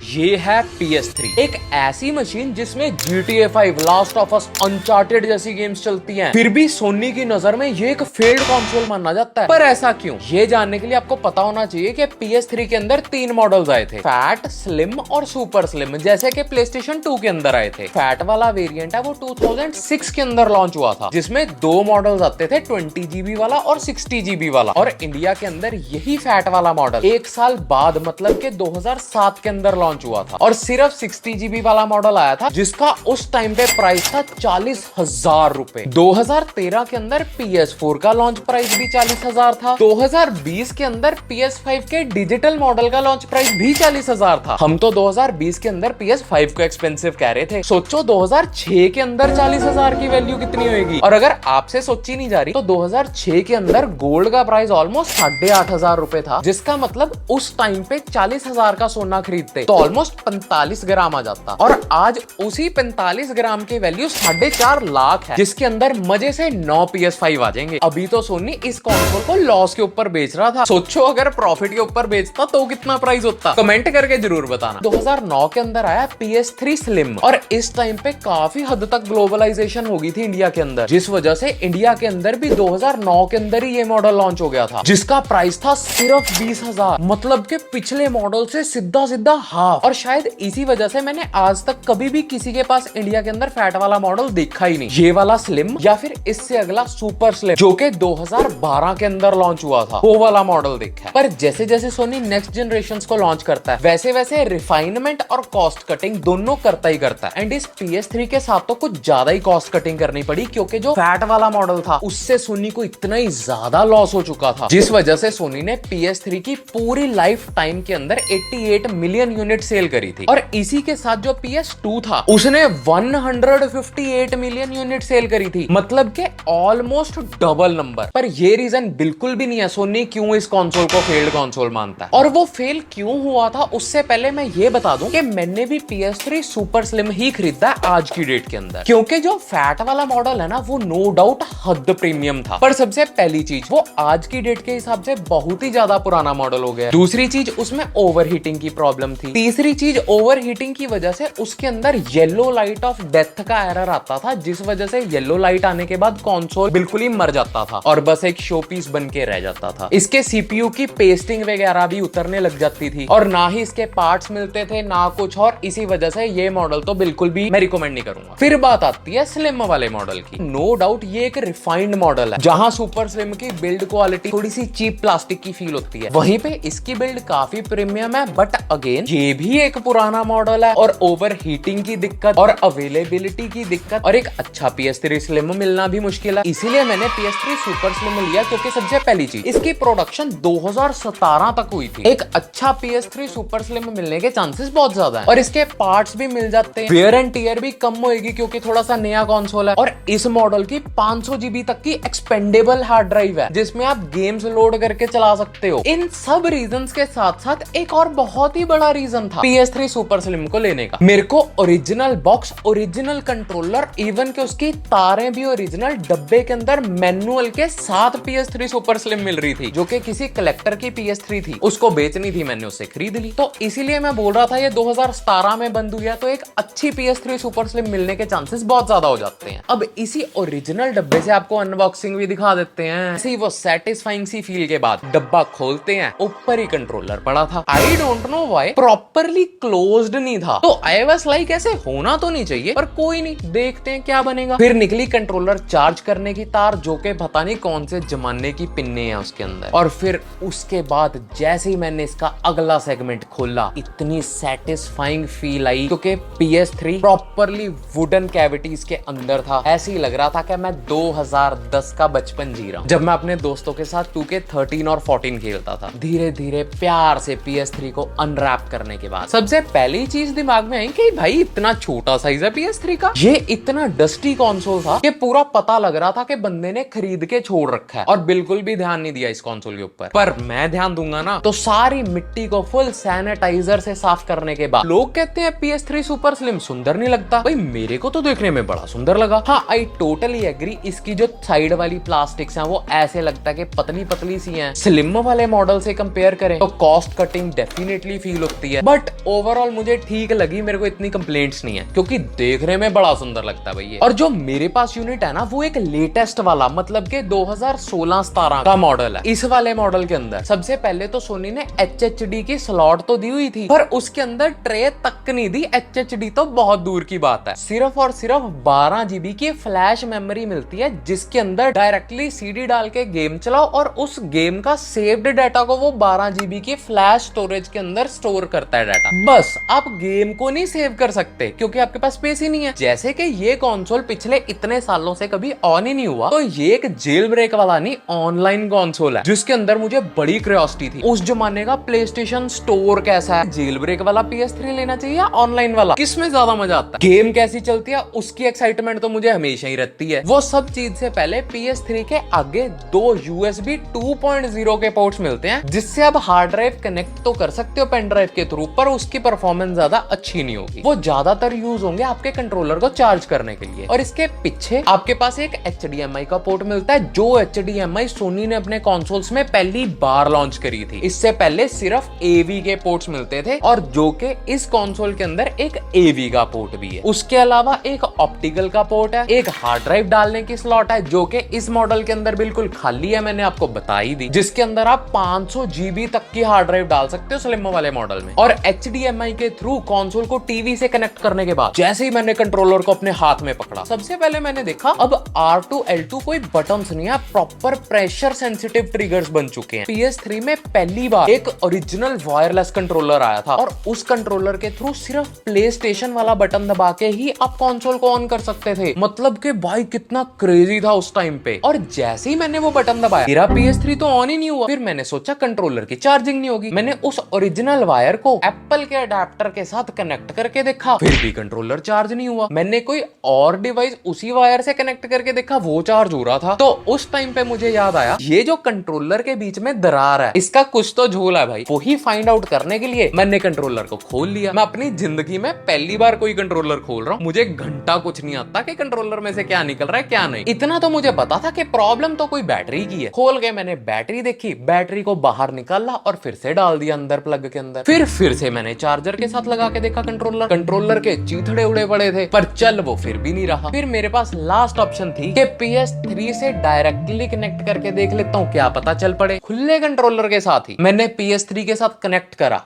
ये है PS3, एक ऐसी मशीन जिसमें GTA 5, last of us, uncharted जैसी गेम्स चलती हैं। फिर भी सोनी की नजर में ये एक फेल्ड कंसोल माना जाता है। पर ऐसा क्यों, ये जानने के लिए आपको पता होना चाहिए कि PS3 के अंदर 3 मॉडल्स आए थे, फैट, स्लिम और सुपर स्लिम, जैसे कि PlayStation 2 के अंदर आए थे। फैट वाला वेरिएंट है वो 2006 के अंदर लॉन्च हुआ था, जिसमें 2 मॉडल्स आते थे, 20GB वाला और 60GB वाला। और इंडिया के अंदर यही फैट वाला मॉडल 1 साल बाद, मतलब के 2007 के अंदर लॉन्च हुआ था। और सिर्फ 60GB वाला मॉडल आया था, जिसका उस टाइम पे प्राइस था 40,000 रुपए। 2013 के अंदर PS4 का लॉन्च प्राइस भी 40,000 था। 2020 के अंदर PS5 के डिजिटल मॉडल का लॉन्च प्राइस भी 40,000 था। हम तो 2020 के अंदर PS5 को एक्सपेंसिव कह रहे थे। सोचो 2006 के अंदर 40,000 की वैल्यू कितनी होगी। और अगर आपसे सोची नहीं जा रही तो 2006 के अंदर गोल्ड का प्राइस ऑलमोस्ट 8,500 रुपए था, जिसका मतलब उस टाइम पे 40,000 का सोना खरीदते तो ऑलमोस्ट 45 ग्राम आ जाता। और आज उसी 45 ग्राम की वैल्यू 4.5 लाख है, जिसके अंदर मजे से 9 PS5 आ जाएंगे। अभी तो सोनी इस कंसोल को लॉस के ऊपर बेच रहा था। सोचो अगर प्रॉफिट के ऊपर बेचता तो कितना प्राइस होता, कमेंट करके जरूर बताना। 2009 के अंदर आया PS3 स्लिम, और इस टाइम पे काफी हद तक ग्लोबलाइजेशन हो गई थी इंडिया के अंदर, जिस वजह से इंडिया के अंदर भी 2009 के अंदर ही ये मॉडल लॉन्च हो गया था, जिसका प्राइस था सिर्फ 20,000, मतलब के पिछले मॉडल से सीधा हाफ। और शायद इसी वजह से मैंने आज तक कभी भी किसी के पास इंडिया के अंदर फैट वाला मॉडल देखा ही नहीं। ये वाला स्लिम या फिर इससे अगला सुपर स्लिम, जो कि 2012 के अंदर लॉन्च हुआ था, वो वाला मॉडल देखा है। पर जैसे जैसे सोनी नेक्स्ट जनरेशन को लॉन्च करता है, वैसे वैसे रिफाइनमेंट और कॉस्ट कटिंग दोनों करता ही करता है। एंड इस PS3 के साथ तो कुछ ज्यादा ही कॉस्ट कटिंग करनी पड़ी, क्योंकि जो फैट वाला मॉडल था उससे सोनी को इतना ही ज्यादा लॉस हो चुका था, जिस वजह से सोनी ने PS3 की पूरी लाइफ टाइम के अंदर 88 मिलियन यूनिट सेल करी थी। और इसी के साथ जो PS2 था उसने 158 मिलियन यूनिट सेल करी थी, मतलब के ऑलमोस्ट डबल नंबर। पर ये रीजन बिल्कुल भी नहीं है सोनी क्यों इस कंसोल को फेल्ड कंसोल मानता है। और वो फेल क्यों हुआ था उससे पहले मैं ये बता दूं कि मैंने भी PS3 सुपर स्लिम ही खरीदा है आज की डेट के अंदर, क्योंकि जो फैट वाला मॉडल है ना वो नो डाउट हद प्रीमियम था। पर सबसे पहली चीज, वो आज की डेट के हिसाब से बहुत ही ज्यादा पुराना मॉडल हो गया। दूसरी चीज, उसमें ओवरहीटिंग की प्रॉब्लम थी। तीसरी चीज, ओवरहीटिंग की वजह से उसके अंदर येलो लाइट ऑफ डेथ का एरर आता था, जिस वजह से येलो लाइट आने के बाद कंसोल बिल्कुल ही मर जाता था और बस एक शो पीस बन के रह जाता था। इसके CPU की पेस्टिंग वगैरह भी उतरने लग जाती थी, और ना ही इसके पार्ट्स मिलते थे ना कुछ, और इसी वजह से ये मॉडल तो बिल्कुल भी मैं रिकमेंड नहीं करूंगा। फिर बात आती है स्लिम वाले मॉडल की। नो डाउट ये एक रिफाइंड मॉडल है, जहां सुपर स्लिम की बिल्ड क्वालिटी थोड़ी सी चीप प्लास्टिक की फील होती है, वहीं पे इसकी बिल्ड काफी प्रीमियम है। बट अगेन ये भी एक पुराना मॉडल है, और ओवर हीटिंग की दिक्कत और अवेलेबिलिटी की दिक्कत और एक अच्छा PS3 स्लिम मिलना भी मुश्किल है। इसीलिए मैंने PS3 सुपर स्लिम लिया, क्योंकि सबसे पहली चीज, इसकी प्रोडक्शन 2017 तक हुई थी। एक अच्छा PS3 सुपर स्लिम मिलने के चांसेस बहुत ज्यादा है, और इसके पार्ट्स भी मिल जाते हैं, वेयर एंड टियर भी कम होगी क्योंकि थोड़ा सा नया कंसोल है। और इस मॉडल की 500GB तक की एक्सपेंडेबल हार्ड ड्राइव है, जिसमें आप गेम्स लोड करके चला सकते हो। इन सब रीजंस के साथ साथ एक और बहुत ही बड़ा रीजन था PS3 सुपर स्लिम को लेने का। मेरे को original box, original controller, even के उसकी तारें भी ओरिजिनल डब्बे के अंदर मैनुअल के साथ PS3 सुपर स्लिम मिल रही थी, जो कि किसी कलेक्टर की PS3 थी, उसको बेचनी थी, मैंने उससे खरीद ली। तो इसीलिए मैं बोल रहा था ये 2017 में बंद हुआ, तो एक अच्छी PS3 सुपर स्लिम मिलने के चांसेस बहुत ज्यादा हो जाते हैं। अब इसी ओरिजिनल डब्बे से आपको अनबॉक्सिंग भी दिखा देते हैं। ऐसे ही वो सेटिस्फाइंग सी फील के बाद डब्बा खोलते हैं, ऊपर ही कंट्रोलर पड़ा था। I don't know why properly closed नहीं था, तो आई वाज लाइक ऐसे होना तो नहीं चाहिए, पर कोई नहीं, देखते हैं क्या बनेगा। फिर निकली कंट्रोलर चार्ज करने की तार, जो के पता नहीं कौन से जमाने की पिन्ने हैं उसके अंदर। और फिर उसके बाद जैसे ही मैंने इसका अगला सेगमेंट खोला, इतनी सेटिस्फाइंग फील आई, क्योंकि PS3 प्रॉपरली वुडन कैविटीज के अंदर था। ऐसे ही लग रहा था कि मैं 2010 का बचपन जी रहा हूँ, जब मैं अपने दोस्तों के साथ 2K13 और 14 खेलता था। धीरे धीरे प्यार से PS3 को अनरैप करने के बाद सबसे पहली चीज दिमाग में आई कि भाई इतना छोटा साइज है PS3 का। ये इतना डस्टी कंसोल था कि पूरा पता लग रहा था कि बंदे ने खरीद के छोड़ रखा है, और बिल्कुल भी ध्यान नहीं दिया इस कंसोल के ऊपर। पर मैं ध्यान दूंगा ना तो सारी मिट्टी को फुल सैनिटाइजर से साफ करने के बाद लोग कहते हैं PS3 सुपर स्लिम सुंदर नहीं लगता। भाई मेरे को तो देखने में बड़ा सुंदर लगा। हाँ, आई टोटली एग्री, इसकी जो साइड वाली प्लास्टिक्स हैं वो ऐसे लगता है कि पतली पतली सी हैं। स्लिम वाले मॉडल से कंपेयर करें तो कॉस्ट कटिंग डेफिनेटली फील होती है, बट बट ओवरऑल मुझे ठीक लगी, मेरे को इतनी कंप्लेंट्स नहीं है क्योंकि देखने में बड़ा सुंदर लगता है भाई ये। और जो मेरे पास यूनिट है ना वो एक लेटेस्ट वाला, मतलब के 2016-17 का मॉडल है। इस वाले मॉडल के अंदर सबसे पहले तो सोनी ने HHD की स्लॉट तो दी हुई थी, पर उसके अंदर ट्रे तक नहीं दी। HHD तो बहुत दूर की बात है। सिर्फ और सिर्फ 12 GB की फ्लैश मेमोरी मिलती है, जिसके अंदर डायरेक्टली CD डाल के गेम चलाओ और उस गेम का सेव्ड डाटा को वो 12 GB की फ्लैश स्टोरेज के अंदर स्टोर करता है डाटा। बस आप गेम को नहीं सेव कर सकते क्योंकि आपके पास स्पेस ही नहीं है। जैसे कि ये कंसोल पिछले इतने सालों से कभी ऑन ही नहीं हुआ, तो ये एक जेल ब्रेक वाला नहीं, ऑनलाइन कंसोल है, जिसके अंदर मुझे बड़ी क्यूरियोसिटी थी उस जमाने का प्लेस्टेशन स्टोर कैसा है, जेल ब्रेक वाला PS3 लेना चाहिए या ऑनलाइन वाला, किसमें ज्यादा मजा आता है, गेम कैसी चलती है, उसकी एक्साइटमेंट तो मुझे हमेशा ही रहती है। वो सब चीज से पहले PS3 के आगे 2 USB 2.0 के पोर्ट्स मिलते हैं, जिससे आप हार्ड ड्राइव कनेक्ट तो कर सकते हो पेन ड्राइव के थ्रू, पर उसकी परफॉर्मेंस ज्यादा अच्छी नहीं होगी। वो ज्यादातर यूज होंगे आपके कंट्रोलर को चार्ज करने के लिए। और इसके पीछे आपके पास एक HDMI का पोर्ट मिलता है, जो HDMI सोनी ने अपने कंसोल्स में पहली बार लॉन्च करी थी। इससे पहले सिर्फ AV के पोर्ट्स मिलते थे, और जो कि इस कंसोल के अंदर एक AV का पोर्ट भी है। उसके अलावा एक ऑप्टिकल का पोर्ट है, एक हार्ड ड्राइव डालने की स्लॉट है, जो कि इस मॉडल के अंदर बिल्कुल खाली है, मैंने आपको बता ही दी, जिसके अंदर आप 500 GB तक की हार्ड ड्राइव डाल सकते हो स्लिम वाले मॉडल में। और HDMI के थ्रू कंसोल को टीवी से कनेक्ट करने के बाद जैसे ही मैंने कंट्रोलर को अपने हाथ में पकड़ा, सबसे पहले मैंने देखा अब R2 L2 कोई बटन्स नहीं है, प्रॉपर प्रेशर सेंसिटिव ट्रिगर्स बन चुके हैं। PS3 में पहली बार एक ओरिजिनल वायरलेस कंट्रोलर आया था, और उस कंट्रोलर के थ्रू सिर्फ प्ले स्टेशन वाला बटन दबा के ही आप कंसोल को ऑन कर सकते थे। मतलब कि भाई कितना क्रेजी था उस टाइम पे। और जैसे ही मैंने वो बटन दबाया, मेरा PS3 तो ऑन ही नहीं हुआ। फिर मैंने सोचा कंट्रोलर की चार्जिंग नहीं होगी, मैंने उस ओरिजिनल वायर को एप्पल के अडेप्टर के साथ कनेक्ट करके देखा, फिर भी कंट्रोलर चार्ज नहीं हुआ। मैंने कोई और डिवाइस उसी वायर से कनेक्ट करके देखा, वो चार्ज हो रहा था। तो उस टाइम पे मुझे याद आया, ये जो कंट्रोलर के बीच में दरार है, इसका कुछ तो झोल है भाई। वही फाइंड आउट करने के लिए मैंने कंट्रोलर को खोल लिया। मैं अपनी जिंदगी में पहली बार कोई कंट्रोलर खोल रहा हूँ, मुझे घंटा कुछ नहीं आता कि कंट्रोलर में से क्या निकल रहा है क्या नहीं। इतना तो मुझे पता था कि प्रॉब्लम तो कोई बैटरी की है। खोल के मैंने बैटरी देखी, बैटरी को बाहर निकाला और फिर से डाल दिया अंदर प्लग के अंदर। फिर से मैंने चार्जर के साथ लगा के देखा कंट्रोलर के चीथड़े उड़े पड़े थे, पर चल वो फिर भी नहीं रहा। फिर मेरे पास लास्ट ऑप्शन थी कि PS3 से डायरेक्टली कनेक्ट करके देख लेता हूँ, क्या पता चल पड़े। खुले कंट्रोलर के साथ ही मैंने PS3 के साथ कनेक्ट करा।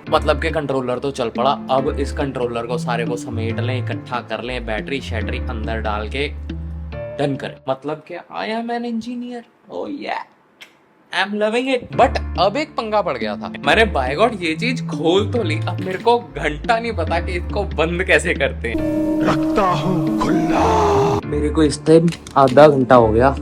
मतलब के कंट्रोलर तो चल पड़ा। अब इस कंट्रोलर को सारे को समेट लें, इकट्ठा कर लें, बैटरी शैटरी अंदर डाल के डन करें। मतलब कि आई एम एन इंजीनियर, ओह या I am loving it. But अब एक पंगा पड़ गया था। मैंने बाय गॉड ये चीज खोल तो ली, अब मेरे को घंटा नहीं पता कि इसको बंद कैसे करते हैं। रखता हूँ खुला। मेरे को इस टाइम आधा घंटा हो गया,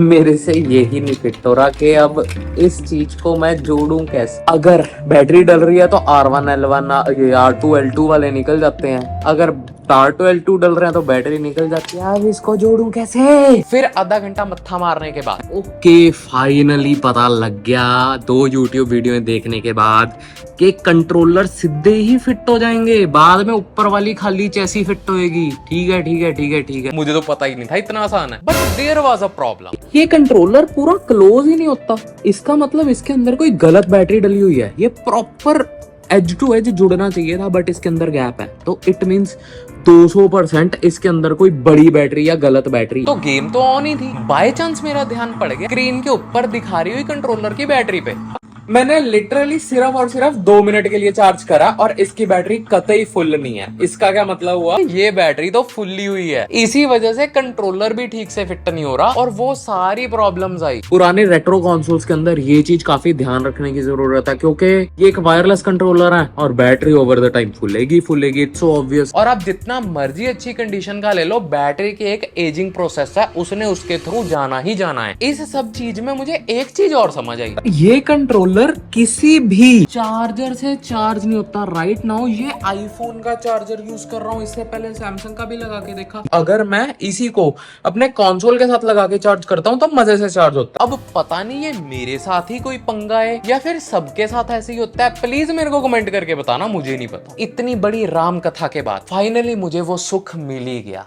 मेरे से यही नहीं फिट हो रहा कि अब इस चीज को मैं जोड़ूं कैसे। अगर बैटरी डल रही है तो R1 L1 ये R2 L2 वाले निकल जाते हैं, अगर R2 L2 डल रहे हैं तो बैटरी निकल जाती है। अब इसको जोड़ूं कैसे? फिर आधा घंटा मत्था मारने के बाद ओके फाइनली पता लग गया, 2 YouTube वीडियो देखने के बाद, कि कंट्रोलर सीधे ही फिट हो जाएंगे, बाद में ऊपर वाली खाली चेसी फिट होएगी। ठीक है, मुझे तो पता ही नहीं था इतना आसान है। But there was a problem, ये कंट्रोलर पूरा क्लोज ही नहीं होता। इसका मतलब इसके अंदर कोई गलत बैटरी डली हुई है। ये प्रॉपर एज टू एज जुड़ना चाहिए था, बट इसके अंदर गैप है, तो इट मींस 200% इसके अंदर कोई बड़ी बैटरी या गलत बैटरी। तो गेम तो ऑन ही थी, बाय चांस मेरा ध्यान पड़ गया स्क्रीन के ऊपर दिखा रही हुई कंट्रोलर की बैटरी पे। मैंने लिटरली सिर्फ और सिर्फ 2 मिनट के लिए चार्ज करा और इसकी बैटरी कतई फुल नहीं है। इसका क्या मतलब हुआ, ये बैटरी तो फुल्ली हुई है, इसी वजह से कंट्रोलर भी ठीक से फिट नहीं हो रहा और वो सारी प्रॉब्लम्स आई। पुराने रेट्रो कंसोल्स के अंदर ये चीज काफी ध्यान रखने की जरूरत है, क्योंकि ये एक वायरलेस कंट्रोलर है और बैटरी ओवर द टाइम फुलेगी, इट्स सो ऑब्वियस। और आप जितना मर्जी अच्छी कंडीशन का ले लो, बैटरी की एक एजिंग प्रोसेस है, उसने उसके थ्रू जाना ही जाना है। इस सब चीज में मुझे एक चीज और समझ आई, ये कंट्रोलर किसी भी चार्जर से चार्ज नहीं होता। राइट नाउ ये आईफोन का चार्जर यूज कर रहा हूँ, इससे पहले सैमसंग का भी लगा के देखा। अगर मैं इसी को अपने कंसोल के साथ लगा के चार्ज करता हूँ तो मजे से चार्ज होता है। अब पता नहीं ये मेरे साथ ही कोई पंगा है या फिर सबके साथ ऐसे ही होता है, प्लीज मेरे को कमेंट करके बताना, मुझे नहीं पता। इतनी बड़ी राम कथा के बाद फाइनली मुझे वो सुख मिल ही गया।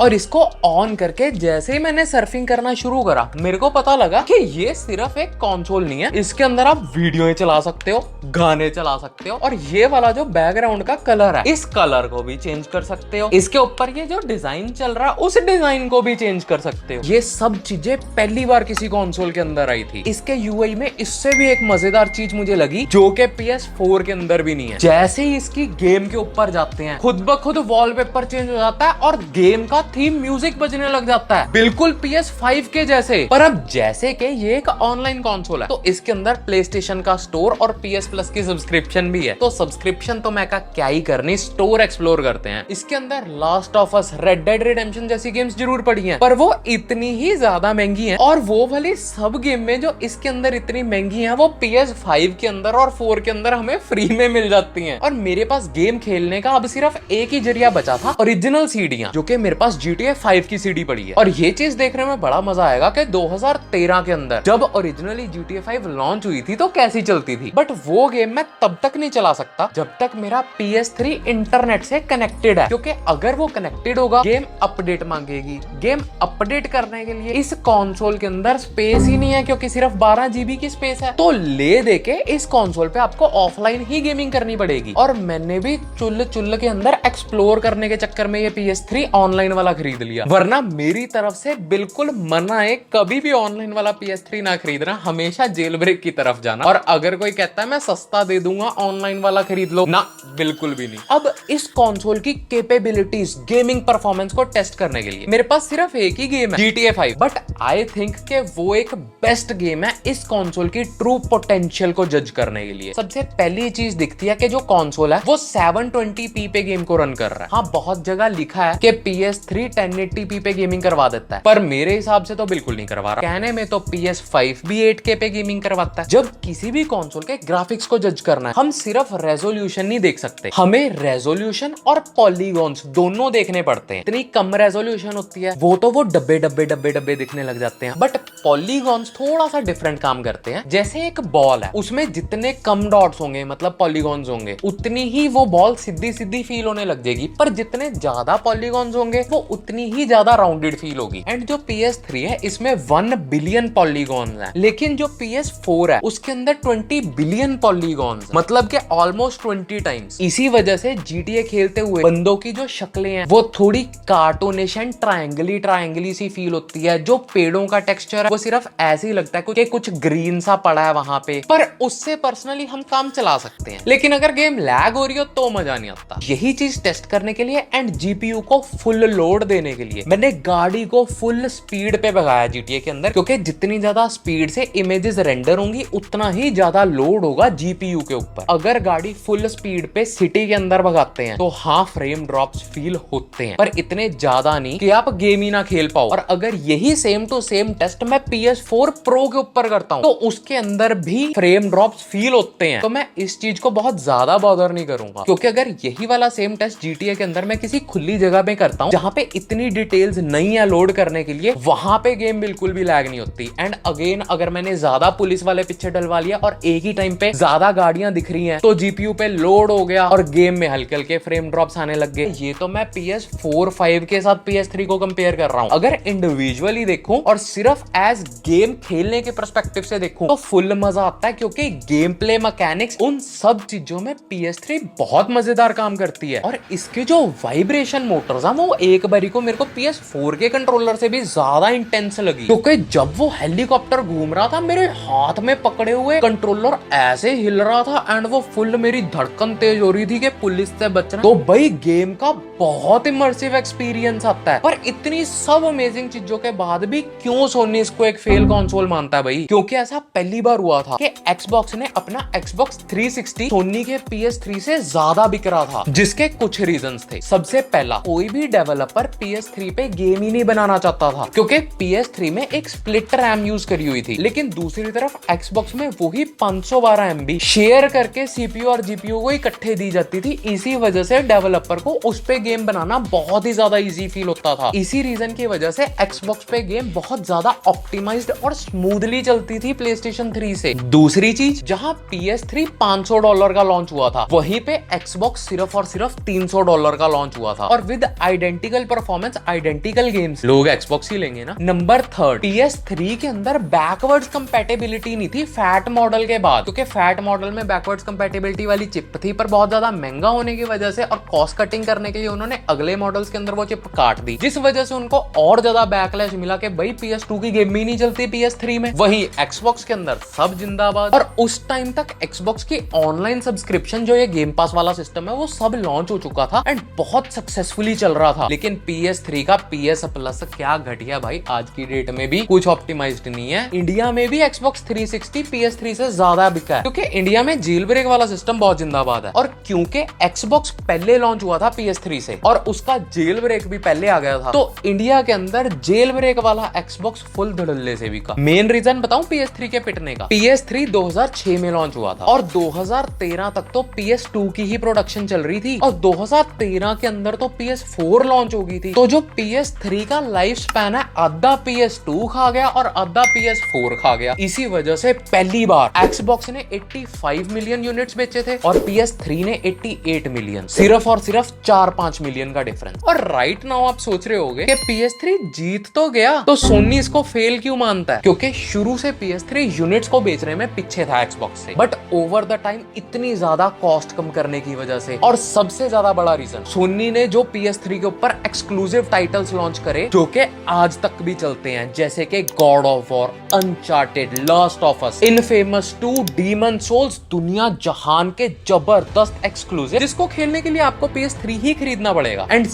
और इसको ऑन करके जैसे ही मैंने सर्फिंग करना शुरू करा, मेरे को पता लगा कि ये सिर्फ एक कंसोल नहीं है, इसके अंदर आप वीडियो चला सकते हो, गाने चला सकते हो, और ये वाला जो बैकग्राउंड का कलर है, इस कलर को भी चेंज कर सकते हो। इसके ऊपर ये जो डिजाइन चल रहा है, उस डिजाइन को भी चेंज कर सकते हो। ये सब चीजें पहली बार किसी कंसोल के अंदर आई थी। इसके यूआई में इससे भी एक मजेदार चीज मुझे लगी, जो कि PS4 के अंदर भी नहीं है। जैसे ही इसकी गेम के ऊपर जाते हैं, खुद ब खुद वॉलपेपर चेंज हो जाता है और गेम का थीम म्यूजिक बजने लग जाता है, बिल्कुल PS5 के जैसे। पर अब जैसे कि ये एक ऑनलाइन कंसोल है, तो इसके अंदर प्लेस्टेशन का स्टोर और PS Plus की सब्सक्रिप्शन भी है। तो सब्सक्रिप्शन तो मैं क्या ही करनी, स्टोर एक्सप्लोर करते हैं। इसके अंदर last of us, red dead redemption जैसी गेम्स जरूर पड़ी हैं, पर वो इतनी ही ज्यादा महंगी हैं। और वो वाली सब गेम में जो इसके अंदर इतनी महंगी हैं, वो PS5 के अंदर और 4 के अंदर हमें फ्री में मिल जाती हैं। और मेरे पास गेम खेलने का अब सिर्फ एक ही जरिया बचा था, ओरिजिनल सीडियां, जो कि मेरे पास GTA 5 की सीडी पड़ी है। और ये चीज देखने में बड़ा मजा आएगा कि 2013 के अंदर जब ओरिजिनली GTA 5 लॉन्च हुई थी तो कैसी चलती थी। बट वो गेम मैं तब तक नहीं चला सकता जब तक मेरा PS3 इंटरनेट से कनेक्टेड है, क्योंकि अगर वो कनेक्टेड होगा, गेम अपडेट मांगेगी। गेम अपडेट करने के लिए इस कंसोल के अंदर स्पेस ही नहीं है, क्योंकि सिर्फ 12 GB की स्पेस है। तो ले दे के इस कंसोल पे आपको ऑफलाइन ही गेमिंग करनी पड़ेगी। और मैंने भी चुल्ल के अंदर एक्सप्लोर करने के चक्कर में ये PS3 ऑनलाइन वाला खरीद लिया, वरना मेरी तरफ से बिल्कुल मना है, कभी भी ऑनलाइन वाला PS3 ना खरीदना, हमेशा जेल ब्रेक की तरफ जाना। और अगर कोई कहता है मैं सस्ता दे दूंगा, ऑनलाइन वाला खरीद लो, ना, बिल्कुल भी नहीं। अब इस कंसोल की कैपेबिलिटीज, गेमिंग परफॉर्मेंस को टेस्ट करने के लिए मेरे पास सिर्फ एक ही गेम है, GTA 5। बट आई थिंक कि वो एक बेस्ट गेम है इस कंसोल की ट्रू पोटेंशियल को जज करने के लिए। सबसे पहली चीज दिखती है कि जो कंसोल है वो 720p पे गेम को रन कर रहा है। हाँ, बहुत जगह लिखा है कि PS3 1080p पे गेमिंग करवा देता है, पर मेरे हिसाब से तो बिल्कुल नहीं करवा रहा। कहने में तो PS5 भी 8K पे गेमिंग करवाता है। जब किसी भी कंसोल के ग्राफिक्स को जज करना है, हम सिर्फ रेजोल्यूशन नहीं देख सकते, हमें रेजोल्यूशन और पॉलीगॉन्स दोनों देखने पड़ते हैं। इतनी कम रेजोल्यूशन होती है वो तो वो डब्बे दिखने लग जाते हैं, बट पॉलीगॉन्स थोड़ा सा डिफरेंट काम करते हैं। जैसे एक बॉल है, उसमें जितने कम डॉट्स होंगे, मतलब पॉलीगॉन्स होंगे, उतनी ही वो बॉल सीधी सीधी फील होने लग जाएगी। पर जितने ज्यादा पॉलीगॉन्स होंगे, वो उतनी ही ज्यादा राउंडेड फील होगी। एंड जो PS3 है, इसमें 1 बिलियन पॉलीगॉन्स हैं, लेकिन जो PS4 है उसके अंदर 20 बिलियन पॉलीगॉन्स, मतलब के ऑलमोस्ट 20 टाइम्स। इसी वजह से GTA खेलते हुए बंदों की जो शक्लें हैं वो थोड़ी कार्टूनिश एंड ट्रायंगली सी फील होती है। जो पेड़ों का टेक्सचर है वो सिर्फ ऐसे ही लगता है कि कुछ ग्रीन सा पड़ा है वहां पे, पर उससे पर्सनली हम काम चला सकते हैं। लेकिन अगर गेम लैग हो रही हो तो मजा नहीं आता। यही चीज टेस्ट करने के लिए एंड GPU को फुल लोड देने के लिए मैंने गाड़ी को फुल स्पीड पे भगाया GTA के अंदर, क्योंकि जितनी ज्यादा स्पीड से इमेजेस रेंडर होंगी उतना ही ज्यादा लोड होगा GPU के ऊपर। अगर गाड़ी फुल स्पीड पे सिटी के अंदर भगाते हैं तो हाँ, फ्रेम ड्रॉप्स फील होते हैं, पर इतने ज्यादा नहीं कि आप गेम ही ना खेल पाओ। और अगर यही सेम टू सेम टेस्ट मैं PS4 Pro के ऊपर करता हूं तो उसके अंदर भी फ्रेम ड्रॉप्स फील होते हैं। तो मैं इस चीज को बहुत ज्यादा बॉदर नहीं करूंगा, क्योंकि अगर यही वाला सेम टेस्ट GTA के अंदर मैं किसी खुली जगह पे करता हूं जहां पे इतनी डिटेल्स नहीं है लोड करने के लिए, वहां पे गेम बिल्कुल भी लैग नहीं होती। एंड अगेन, अगर मैंने ज्यादा पुलिस वाले पीछे डलवा लिया और एक ही टाइम पे ज्यादा गाड़ियां दिख रही हैं, तो GPU पे लोड हो गया और गेम में हल्के हल्के फ्रेम ड्रॉप्स आने लग गए। ये तो मैं PS4 5 के साथ PS3 को कंपेयर कर रहा हूं। अगर इंडिविजुअली देखूं और सिर्फ एज गेम खेलने के पर्सपेक्टिव से देखूं तो फुल मजा आता है, क्योंकि गेम प्ले मैकेनिक्स, उन सब चीजों में PS3 बहुत मजेदार काम करती है। और इसके जो वाइब्रेशन मोटर्स हैं वो एक बारी को मेरे को PS4 के कंट्रोलर से भी ज्यादा इंटेंस लगी, क्योंकि जब वो हेलीकॉप्टर घूम रहा था, मेरे हाथ में पकड़े हुए कंट्रोलर ऐसे हिल रहा था एंड वो फुल मेरी धड़कन तेज हो रही थी कि पुलिस से बचना। तो भाई गेम का बहुत इमर्सिव एक्सपीरियंस आता है। पर इतनी सब अमेजिंग चीजों के बाद भी क्यों सोनी इसको एक फेल कंसोल मानता है भाई? क्योंकि ऐसा पहली बार हुआ था कि Xbox ने अपना Xbox 360 सोनी के PS3 से ज्यादा बिक रहा था, जिसके कुछ रीजंस थे। सबसे पहला, कोई भी डेवलपर PS3 पे गेम ही नहीं बनाना चाहता था, क्योंकि PS3 में एक स्प्लिट रैम यूज करी हुई थी, लेकिन दूसरी तरफ Xbox में वही 512 MB शेयर करके CPU और GPU को इकट्ठे दी जाती थी। इसी वजह से डेवलपर को उस पे गेम बनाना बहुत ही ज्यादा इजी फील होता था। इसी रीजन की वजह से Xbox पे गेम बहुत ज्यादा ऑप्टिमाइज्ड और स्मूथली चलती थी PlayStation 3 से। दूसरी चीज, जहां PS3 $500 का लॉन्च हुआ था, वहीं पे Xbox सिर्फ और सिर्फ $300 का लॉन्च हुआ था, और with identical identical performance, identical games, लोग एक्सबॉक्स ही लेंगे ना। नंबर 3, PS3 के अंदर बैकवर्ड्स कंपैटिबिलिटी नहीं थी फैट मॉडल के बाद, क्योंकि फैट मॉडल में बैकवर्ड्स कंपैटिबिलिटी वाली चिप थी, पर बहुत ज्यादा महंगा होने की वजह से और कॉस्ट कटिंग करने के लिए उन्होंने अगले मॉडल्स के अंदर वो चिप काट दी, जिस वजह से उनको और ज्यादा बैकलैश मिला कि भाई PS2 की गेम ही नहीं चलती PS3 में। वहीं Xbox के अंदर सब जिंदाबाद। और उस टाइम तक Xbox की ऑनलाइन सब्सक्रिप्शन जो ये गेम पास वाला सिस्टम है वो सब लॉन्च हो चुका था एंड बहुत सक्सेसफुली चल रहा था। लेकिन PS3 का PS Plus क्या घटिया भाई, आज की डेट में भी कुछ ऑप्टिमाइज्ड नहीं है। इंडिया में भी Xbox 360 PS3 से ज्यादा बिका है, क्योंकि इंडिया में जेल ब्रेक वाला सिस्टम बहुत जिंदाबाद है, और क्योंकि Xbox पहले लॉन्च हुआ था PS3 से और उसका जेल ब्रेक भी पहले आ गया था, तो इंडिया के अंदर जेल ब्रेक वाला Xbox फुल धड़ल्ले से बिका। मेन रीजन बताऊं PS3 के पिटने का, PS3 2006 में लॉन्च हुआ था और 2013 तक तो PS2 की ही प्रोडक्शन चल रही थी, और 2013 के अंदर तो PS4 लॉन्च हो गई थी। तो जो PS3 का लाइफ स्पैन है, आधा PS2 खा गया और आधा PS4 खा गया। इसी वजह से पहली बार Xbox ने 85 मिलियन यूनिट्स बेचे थे और PS3 ने 88 मिलियन, सिर्फ और सिर्फ 4-5 मिलियन का डिफरेंस। और राइट नाउ आप सोच रहे होगे कि PS3 जीत तो गया, तो सोनी इसको फेल क्यों मानता है? क्योंकि शुरू से PS3 यूनिट्स को बेचने में पीछे था Xbox से, बट ओवर द टाइम इतनी ज्यादा कॉस्ट कम करने की वजह से, और सबसे ज्यादा बड़ा रीजन सोनी ने जो PS3 के ऊपर एक्सक्लूसिव टाइटल्स लॉन्च करे जो कि आज तक भी चलते हैं, जैसे कि God of War, Uncharted, Last of Us, Infamous 2, Demon's Souls, दुनिया जहान के जबरदस्त एक्सक्लूसिव, जिसको खेलने के लिए आपको PS3 ही खरीदना पड़ेगा। एंड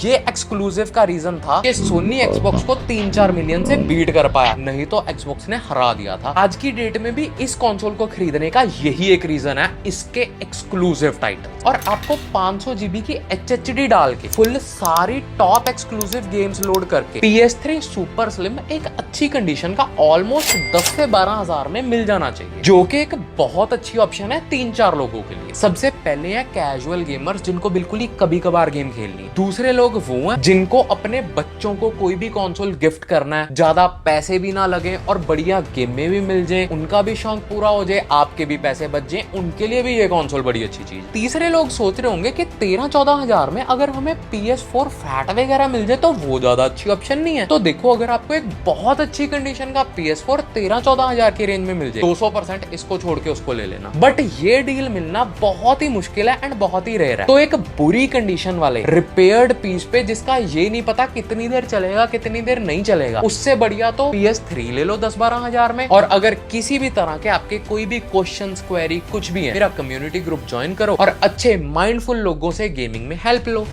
ये एक्सक्लूसिव का रीजन था कि सोनी Xbox को 3-4 मिलियन से बीट कर पाया, नहीं तो Xbox ने हरा दिया था। आज की डेट में भी इस कंसोल को खरीदने का यही एक रीजन है, इसके एक्सक्लूसिव टाइटल। और आपको 500 GB की HHD डाल के फुल सारी टॉप एक्सक्लूसिव गेम्स लोड करके PS3 सुपर स्लिम एक अच्छी कंडीशन का ऑलमोस्ट 10 से 12 हजार में मिल जाना चाहिए, जो कि एक बहुत अच्छी ऑप्शन है 3-4 लोगों के लिए। सबसे पहले है कैजुअल गेमर्स, जिनको बिल्कुल ही कभी कभार गेम खेलनी। दूसरे लोग वो हैं जिनको अपने बच्चों को कोई भी कंसोल गिफ्ट करना है, ज्यादा पैसे भी ना लगे और बढ़िया गेमें भी मिल जाए, उनका भी शौक पूरा हो जाए, आपके भी पैसे बच जाए, उनके लिए भी ये कंसोल बड़ी अच्छी चीज। तीसरे लोग सोच रहे होंगे कि 13-14 हजार में अगर हमें PS4 फैट वगैरह मिल जाए तो वो ज्यादा अच्छी ऑप्शन नहीं है। तो देखो, अगर आपको एक बहुत अच्छी कंडीशन का PS4 13-14 हजार की रेंज में मिल जाए, 200% इसको छोड़ के उसको ले लेना। बट ये डील मिलना बहुत ही मुश्किल है एंड बहुत ही रेयर है। तो एक बुरी कंडीशन वाले रिपेयर्ड पीस पे, जिसका ये नहीं पता कितनी देर चलेगा कितनी देर नहीं चलेगा, उससे बढ़िया तो PS3 ले लो 10-12 हजार में। और अगर किसी भी तरह के आपके कोई भी क्वेश्चंस, क्वेरी कुछ भी है, मेरा कम्युनिटी ग्रुप ज्वाइन करो और अच्छे माइंडफुल लोगों से गेमिंग में हेल्प लो।